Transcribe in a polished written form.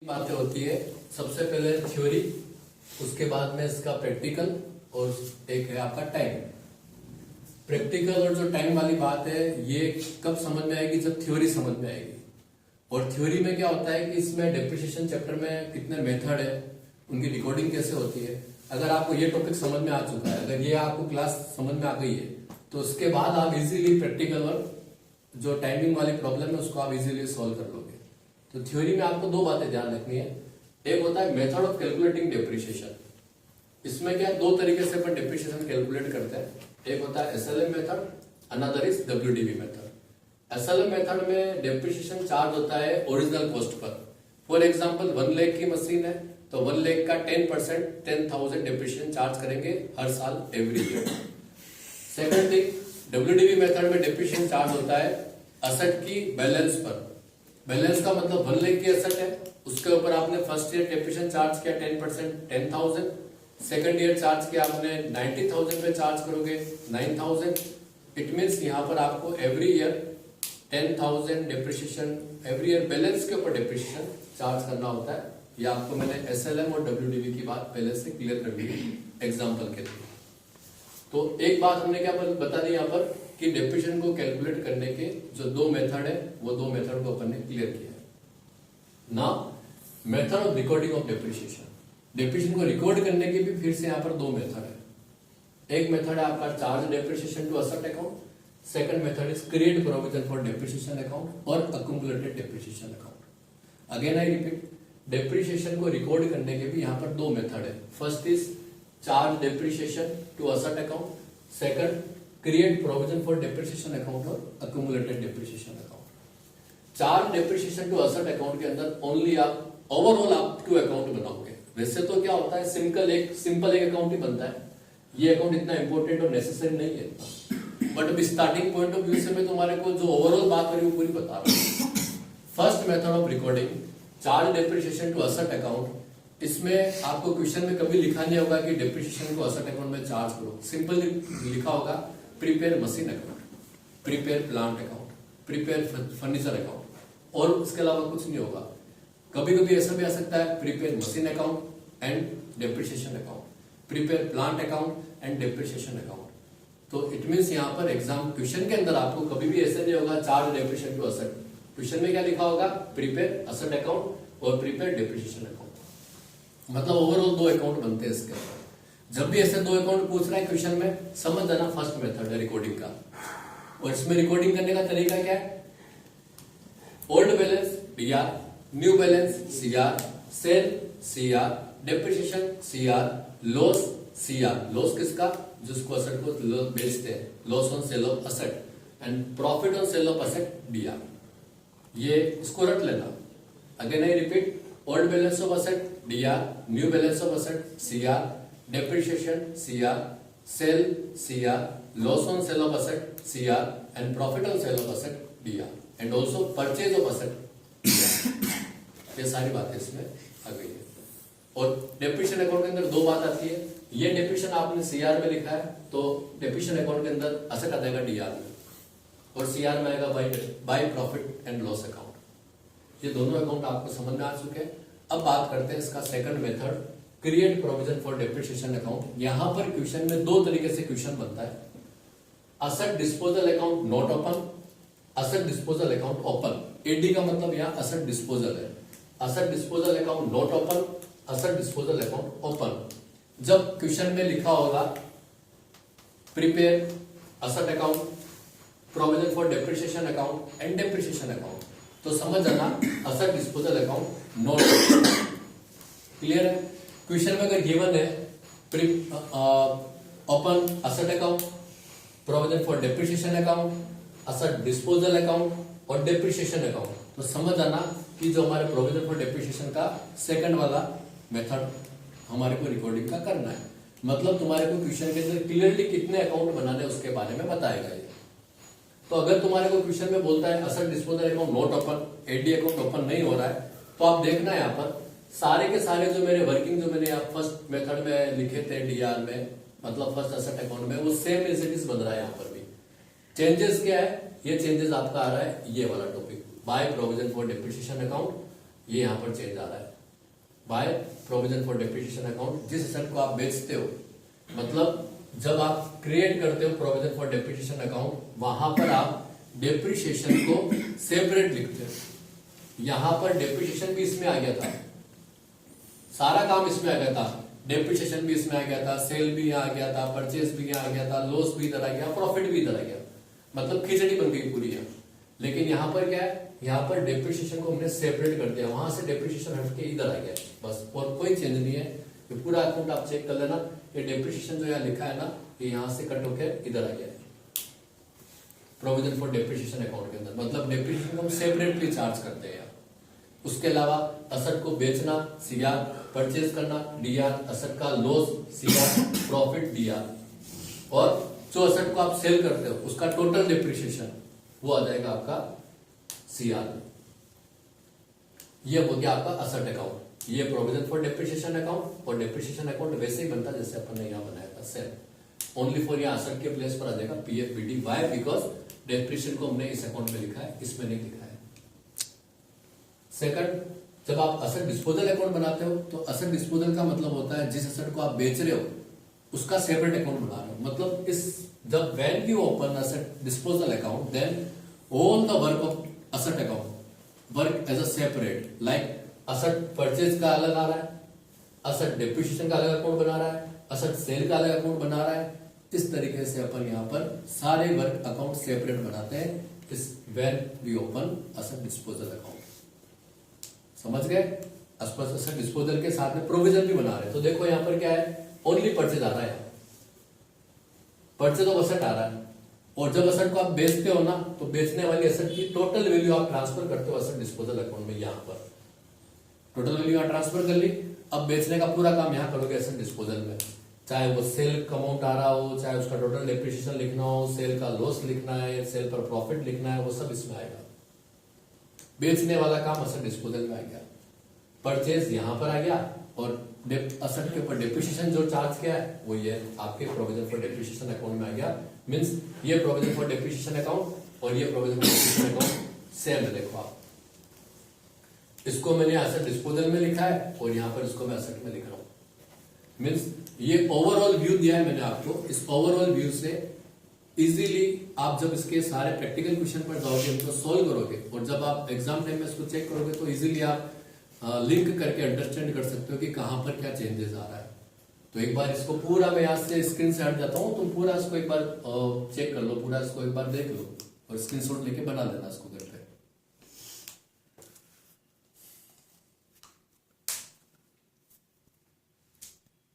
बातें होती है। सबसे पहले थ्योरी, उसके बाद में इसका प्रैक्टिकल और एक है आपका टाइम। प्रैक्टिकल और जो टाइम वाली बात है ये कब समझ में आएगी, जब थ्योरी समझ में आएगी। और थ्योरी में क्या होता है कि इसमें डेप्रिसिएशन चैप्टर में कितने मेथड है, उनकी रिकॉर्डिंग कैसे होती है। अगर आपको ये टॉपिक समझ में आ चुका है, अगर ये आपको क्लास समझ में आ गई है, तो उसके बाद आप इजीली प्रैक्टिकल और जो टाइमिंग वाली प्रॉब्लम है उसको आप इजीली सॉल्व कर लोगे। तो थ्योरी में आपको दो बातें ध्यान रखनी है। एक होता है मेथड ऑफ कैलकुलेटिंग डेप्रिसिएशन। इसमें क्या दो तरीके से अपन डेप्रिसिएशन कैलकुलेट करते हैं। एक होता है SLM method, another is WDV method. SLM method में डेप्रिसिएशन चार्ज होता है original cost per. For example 1 lakh की मशीन है तो 1 लाख का 10% 10,000 डेप्रिसिएशन चार्ज करेंगे हर साल every year. Second thing, WDV method में डेप्रिसिएशन चार्ज होता है असेट की बैलेंस पर। बैलेंस का मतलब 1 लाख की एसेट है, उसके ऊपर आपने फर्स्ट ईयर डेप्रिसिएशन चार्ज किया 10% 10,000, सेकंड ईयर चार्ज किया आपने 90,000 पे चार्ज करोगे 9,000। इट मीन्स यहाँ पर आपको every year 10,000 depreciation every year balance के ऊपर डेप्रिसिएशन चार्ज करना होता है। ये आपको मैंने एसएलएम और डब्ल्यूडीवी की बात पहले से क्लियर कर दी एग्जाम्पल के थ्रू। तो एक बात हमने क्या बता दी यहाँ पर कि डेप्रिसिएशन को कैलकुलेट करने के जो दो मेथड है वो दो मेथड को अपन ने क्लियर किया है ना। Method of recording of depreciation, depreciation को रिकॉर्ड करने के भी फिर से यहाँ पर दो मेथड है। एक मेथड है आपका charge depreciation to asset account, second method is create provision for depreciation account और accumulated depreciation account. Again I repeat, depreciation को रिकॉर्ड करने के भी यहाँ पर दो मेथड है। First is charge depreciation to asset account, second create provision for depreciation account और accumulated depreciation account. Charge depreciation to asset account के अंदर ओनली आप ओवरऑल आप 2 अकाउंट बनाओगे। वैसे तो क्या होता है सिंपल एक अकाउंट ही बनता है। ये अकाउंट इतना इंपॉर्टेंट और नेसेसरी नहीं है इतना, बट अभी स्टार्टिंग पॉइंट ऑफ व्यू से मैं तुम्हारे को जो ओवरऑल बात करी वो पूरी बता रहा हूँ। First method of recording charge depreciation to asset account, इसमें आपको क्वेश्चन में कभी लिखा नहीं होगा कि डेप्रिसिएशन को असेट अकाउंट में चार्ज करो। सिंपल लिखा होगा prepare machine account, prepare plant account, prepare furniture account, और उसके अलावा कुछ नहीं होगा। कभी कभी ऐसा भी आ सकता है prepare machine account and depreciation account, prepare plant account and depreciation account. तो इट मीन्स यहाँ पर एग्जाम क्वेश्चन के अंदर आपको कभी भी ऐसे नहीं होगा charge depreciation to asset. Question में क्या लिखा होगा, प्रीपेयर असेट अकाउंट और प्रीपेयर डेप्रिसिएशन अकाउंट। मतलब ओवरऑल 2 अकाउंट बनते हैं इसके अंदर। जब भी ऐसे 2 अकाउंट पूछ रहा है क्वेश्चन में, समझ जाना फर्स्ट मेथड है रिकॉर्डिंग का। और इसमें रिकॉर्डिंग करने का तरीका क्या है, old balance DR, new balance CR, sale CR, depreciation CR, loss CR. Loss किसका, जिसको असेट को बेचते हैं, loss on sale of asset, and profit on sale of asset DR. ये इसको रट लेना। Again I repeat, old balance of asset DR, new balance of asset CR, depreciation CR, sale CR, loss on sale of asset CR, and profit on sale of asset DR, and also purchase of asset DR। ये सारी बातें इसमें आ गई है। और depreciation account के अंदर 2 बात आती है। ये डेप्रिसिएशन आपने CR में लिखा है तो डेप्रिसिएशन अकाउंट के अंदर असेट आ जाएगा DR में, और CR में आएगा by profit and loss account. ये दोनों अकाउंट आपको समझ में आ चुके हैं। अब बात करते हैं इसका second method, create provision for depreciation account. यहां पर क्वेश्चन में 2 तरीके से क्वेश्चन बनता है। Asset disposal account not open, asset disposal account open. AD का मतलब यहां असेट डिस्पोजल है। Asset disposal account not open, asset disposal account open. जब क्वेश्चन में लिखा होगा prepare asset account, provision for depreciation account and depreciation account, तो समझ जाना asset disposal account not open. Clear है। क्वेश्चन में अगर गिवन है open asset account, provision for depreciation account, asset disposal account और डेप्रिसिएशन अकाउंट, तो समझ आना कि जो हमारे प्रोविजन फॉर डेप्रिसिएशन का सेकंड वाला मेथड हमारे को रिकॉर्डिंग का करना है। मतलब तुम्हारे को क्वेश्चन के अंदर क्लियरली कितने अकाउंट बनाने उसके बारे में बताएगा ये। तो अगर तुम्हारे को क्वेश्चन में बोलता है asset disposal account not open, AD account open नहीं हो रहा है, तो आप देखना है यहाँ पर सारे के सारे जो मेरे वर्किंग जो मैंने फर्स्ट मेथड में लिखे थे डीआर में, मतलब फर्स्ट एसेट अकाउंट में, वो सेम एज इट इज बन रहा है। यहाँ पर भी चेंजेस क्या है, ये चेंजेस आपका आ रहा है ये वाला topic, by provision for depreciation account, ये यहाँ पर चेंज आ रहा है। By provision for depreciation account. जिस एसेट को आप बेचते हो, मतलब जब आप क्रिएट करते हो प्रोविजन फॉर डेप्रिसिएशन अकाउंट, वहां पर आप डेप्रिसिएशन को सेपरेट लिखते हो। यहां पर डेप्रिसिएशन भी इसमें आ गया था, सारा काम इसमें आ गया था, डेप्रिसिएशन भी इसमें आ गया था, सेल भी यहाँ आ गया था, परचेज भी यहाँ आ गया था, लॉस भी इधर आ गया, प्रॉफिट भी इधर आ गया, मतलब खिचड़ी बन गई पूरी यहाँ। लेकिन यहाँ पर क्या है, यहाँ पर डेप्रिसिएशन को हमने सेपरेट कर दिया, वहां से डेप्रिसिएशन हट के इधर आ गया बस, और कोई चेंज नहीं है। ये पूरा अकाउंट आप चेक कर लेना, ये डेप्रिसिएशन जो यहाँ लिखा है ना, ये यहाँ से कट होकर इधर आ गया है प्रोविजन फॉर डेप्रिसिएशन अकाउंट के अंदर, मतलब डेप्रिसिएशन को हम सेपरेटली चार्ज करते हैं। उसके अलावा असेट को बेचना सीआर, परचेज करना डीआर, असेट का लॉस सीआर, प्रॉफिट डीआर, और जो असेट को आप सेल करते हो उसका टोटल डेप्रिसिएशन वो आ जाएगा आपका सीआर। ये हो गया आपका असेट अकाउंट। ये प्रोविजन फॉर डेप्रिसिएशन अकाउंट, और डेप्रिसिएशन अकाउंट वैसे ही बनता जैसे अपन ने यहाँ बनाया था, सेम, ओनली फॉर यहाँ असेट के प्लेस पर आ जाएगा पीएफबीडी। वाई? बिकॉज डेप्रिसिएशन को हमने इस अकाउंट में लिखा है, इसमें नहीं लिखा है। सेकंड, जब आप असेट डिस्पोजल अकाउंट बनाते हो तो असेट डिस्पोजल का मतलब होता है जिस असेट को आप बेच रहे हो उसका सेपरेट अकाउंट बना रहे हो। मतलब इस जब when you open asset disposal account, then all the work of asset account work as a separate, like asset purchase का अलग आ रहा है, असेट डेप्रिसिएशन का अलग अकाउंट बना रहा है, असेट सेल का अलग अकाउंट बना रहा है। इस तरीके से अपन यहाँ पर सारे वर्क अकाउंट सेपरेट बनाते हैं इस when we open asset disposal account. समझ गए? असेट डिस्पोजल के साथ में प्रोविजन भी बना रहे हैं। तो देखो यहाँ पर क्या है, ओनली परचेज आ रहा है, परचेज ऑफ असेट आ रहा है, और जब असेट को आप बेचते हो ना तो बेचने वाली असेट की टोटल वैल्यू आप ट्रांसफर करते हो असेट डिस्पोजल अकाउंट में। यहाँ पर टोटल वैल्यू यहाँ ट्रांसफर कर ली, अब बेचने का पूरा काम यहाँ करोगे असेट डिस्पोजल में, चाहे वो सेल का अमाउंट आ रहा हो, चाहे उसका टोटल डेप्रिसिएशन लिखना हो, सेल का लॉस लिखना है, सेल पर प्रॉफिट लिखना है, वो सब इसमें आएगा। बेचने वाला काम असेट डिस्पोजल में आ गया, परचेज यहां पर आ गया, और असेट के ऊपर डेप्रिसिएशन जो चार्ज किया है वो ये आपके प्रोविजन फॉर डेप्रिसिएशन अकाउंट में आ गया। मींस ये प्रोविजन फॉर डेप्रिसिएशन अकाउंट और ये provision for depreciation account same है। देखो आप, इसको मैंने असेट डिस्पोजल में लिखा है और यहाँ पर इसको मैं असेट में लिख रहा हूँ। मींस ये ओवरऑल व्यू दिया है मैंने आपको। इस ओवरऑल व्यू से इजीली आप जब इसके सारे प्रैक्टिकल क्वेश्चन पर जाओगे, उनको सोल्व करोगे, और जब आप एग्जाम टाइम में इसको चेक करोगे तो इजीली आप लिंक करके अंडरस्टैंड कर सकते हो कि कहां पर क्या चेंजेस आ रहा है। तो एक बार इसको पूरा मैं यहाँ से स्क्रीन से हट जाता हूँ, तुम पूरा इसको एक बार चेक कर लो, पूरा इसको एक बार देख लो और स्क्रीनशॉट लेके बना लेना इसको घर पे।